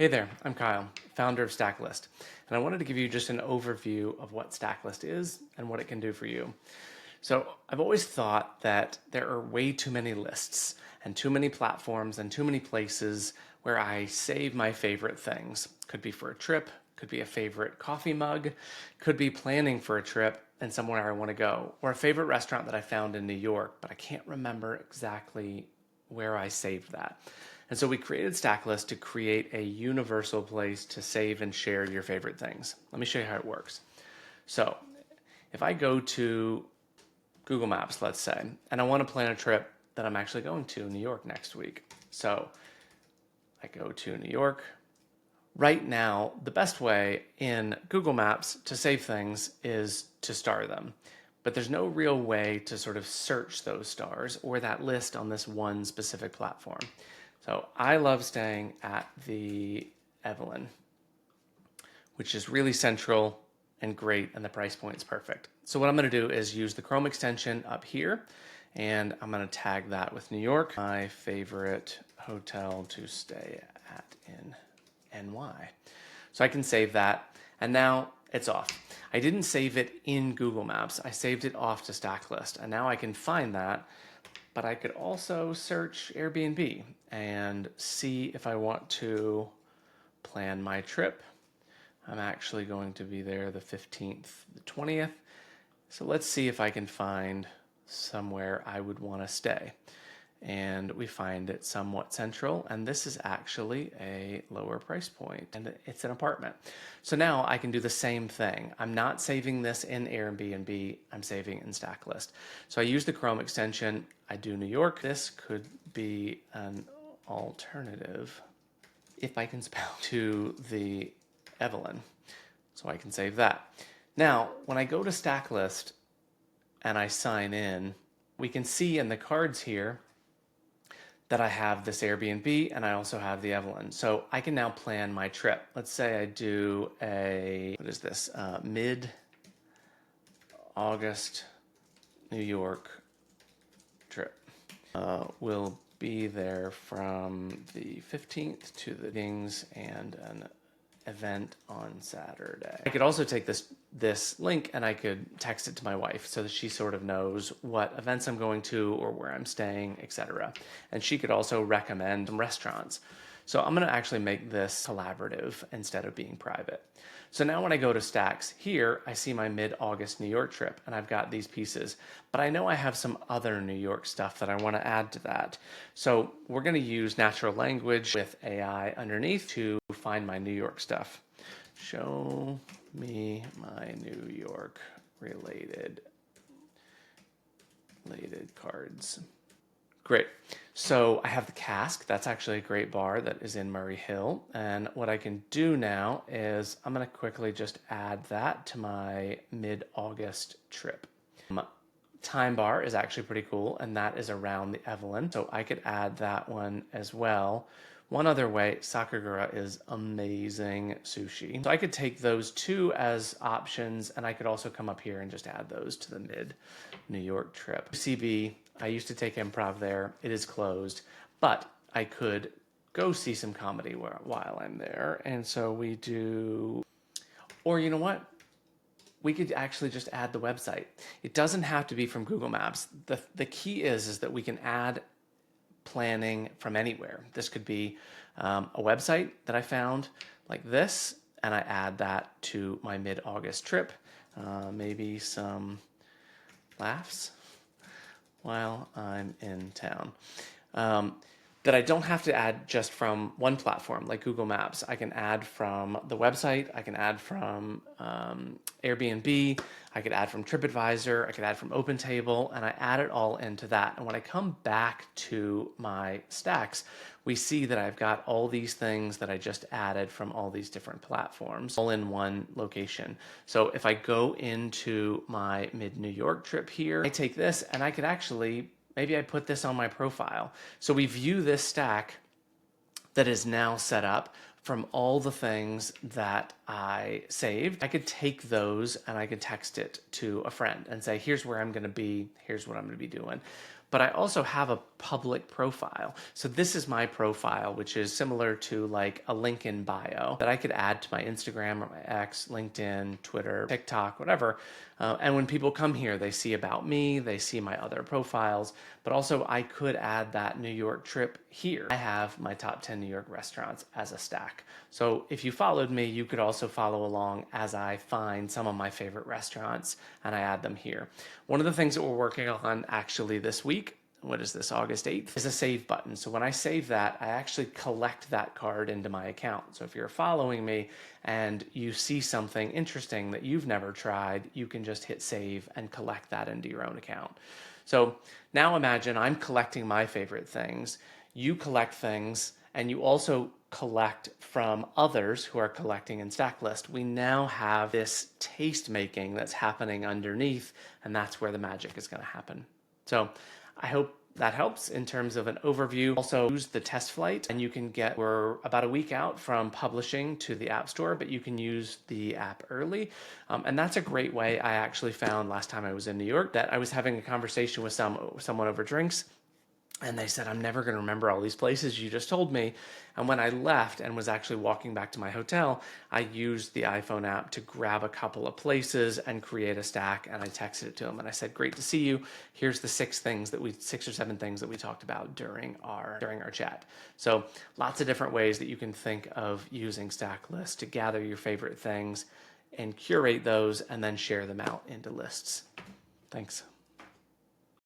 Hey there, I'm Kyle, founder of Stacklist, and I wanted to give you just an overview of what Stacklist is and what it can do for you. So I've always thought that there are way too many lists and too many platforms and too many places where I save my favorite things. Could be for a trip, could be a favorite coffee mug, could be planning for a trip and somewhere I want to go, or a favorite restaurant that I found in New York, but I can't remember exactly where I saved that. And so we created Stacklist to create a universal place to save and share your favorite things. Let me show you how it works. So if I go to Google Maps, let's say, and I want to plan a trip that I'm actually going to New York next week. So I go to New York. Right now, the best way in Google Maps to save things is to star them. But there's no real way to sort of search those stars or that list on this one specific platform. So I love staying at the Evelyn, which is really central and great, and the price point is perfect. So what I'm going to do is use the Chrome extension up here, and I'm going to tag that with New York, my favorite hotel to stay at in NY. So I can save that, and now it's off. I didn't save it in Google Maps. I saved it off to Stacklist, and now I can find that, but I could also search Airbnb and see if I want to plan my trip. I'm actually going to be there the 15th, the 20th. So let's see if I can find somewhere I would want to stay. And we find it somewhat central, and this is actually a lower price point, and it's an apartment. So now I can do the same thing. I'm not saving this in Airbnb, I'm saving in Stacklist. So I use the Chrome extension, I do New York. This could be an alternative, if I can spell, to the Evelyn. So I can save that. Now, when I go to Stacklist and I sign in, we can see in the cards here that I have this Airbnb and I also have the Evelyn. So I can now plan my trip. Let's say I do a, what is this, mid-August New York trip. We'll be there from the 15th to the Dings and an event on Saturday. I could also take this link and I could text it to my wife so that she sort of knows what events I'm going to or where I'm staying, etc. And she could also recommend some restaurants. So I'm going to actually make this collaborative instead of being private. So now when I go to Stacks here, I see my mid-August New York trip and I've got these pieces, but I know I have some other New York stuff that I want to add to that. So we're going to use natural language with AI underneath to find my New York stuff. Show me my New York related cards. Great. So I have the Cask. That's actually a great bar that is in Murray Hill. And what I can do now is I'm going to quickly just add that to my mid-August trip. Time Bar is actually pretty cool, and that is around the Evelyn. So I could add that one as well. One other way, Sakagura is amazing sushi. So I could take those two as options, and I could also come up here and just add those to the mid-New York trip. CB, I used to take improv there. It is closed, but I could go see some comedy while I'm there. And so we do, or you know what? We could actually just add the website. It doesn't have to be from Google Maps. The key is that we can add planning from anywhere. This could be a website that I found like this, and I add that to my mid-August trip. Maybe some laughs while I'm in town. That I don't have to add just from one platform like Google Maps. I can add from the website, I can add from Airbnb, I could add from TripAdvisor, I could add from OpenTable, and I add it all into that. And when I come back to my stacks, we see that I've got all these things that I just added from all these different platforms, all in one location. So if I go into my mid-New York trip here, I take this and I could actually, maybe I put this on my profile. So we view this stack that is now set up from all the things that I saved. I could take those and I could text it to a friend and say, here's where I'm going to be, here's what I'm going to be doing. But I also have a public profile. So this is my profile, which is similar to like a link in bio that I could add to my Instagram or my X, LinkedIn, Twitter, TikTok, whatever. And when people come here, they see about me, they see my other profiles, but also I could add that New York trip here. I have my top 10 New York restaurants as a stack. So if you followed me, you could also follow along as I find some of my favorite restaurants and I add them here. One of the things that we're working on actually this week, what is this, August 8th, is a save button. So when I save that, I actually collect that card into my account. So if you're following me and you see something interesting that you've never tried, you can just hit save and collect that into your own account. So now imagine I'm collecting my favorite things, you collect things, and you also collect from others who are collecting in Stacklist. We now have this taste making that's happening underneath, and that's where the magic is going to happen. So I hope that helps in terms of an overview. Also use the test flight, and you can we're about a week out from publishing to the App Store, but you can use the app early. And that's a great way. I actually found last time I was in New York that I was having a conversation with someone over drinks, and they said, I'm never going to remember all these places you just told me. And when I left and was actually walking back to my hotel, I used the iPhone app to grab a couple of places and create a stack. And I texted it to them and I said, great to see you. Here's the 6 or 7 things that we talked about during our chat. So lots of different ways that you can think of using Stacklist to gather your favorite things and curate those and then share them out into lists. Thanks.